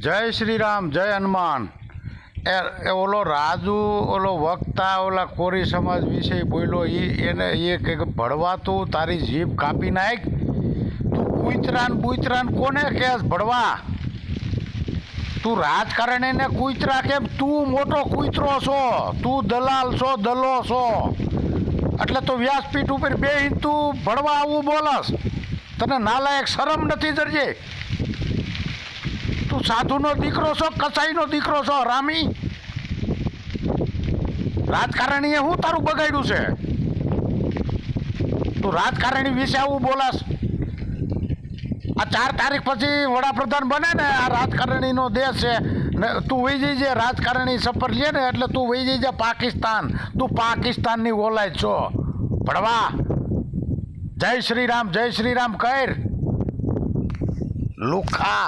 જય શ્રી રામ, જય હનુમાન. એ ઓલો રાજુ ઓલો વક્તા ઓલા કોરી સમાજ વિશે બોલ્યો એને એ કે ભળવા તું તારી જીભ કાપી નાખ. તું કુતરાન કોને કહેશ ભળવા? તું રાજકારણીને કુતરા કેમ? તું મોટો કુતરો છો, તું દલાલ છો, દલો છો, એટલે તો વ્યાસપીઠ ઉપર બેહીને તું ભળવા આવું બોલસ. તને નાલાયક શરમ નથી જરજે? તું સાધુનો દીકરો છો, કસાઈનો દીકરો છો, રામી? રાજકારણીએ શું તારું બગાડ્યું છે? તું રાજકારણી વિશે આવું બોલાસ? આ 4 તારીખ પછી વડાપ્રધાન બને ને, આ રાજકારણીનો દેશ છે ને. તું વહી જઈજે, રાજકારણી સફર લે ને એટલે તું વહી જઈજે પાકિસ્તાન. તું પાકિસ્તાનની ઓલાય છો ભણવા. જય શ્રી રામ કર લુખા.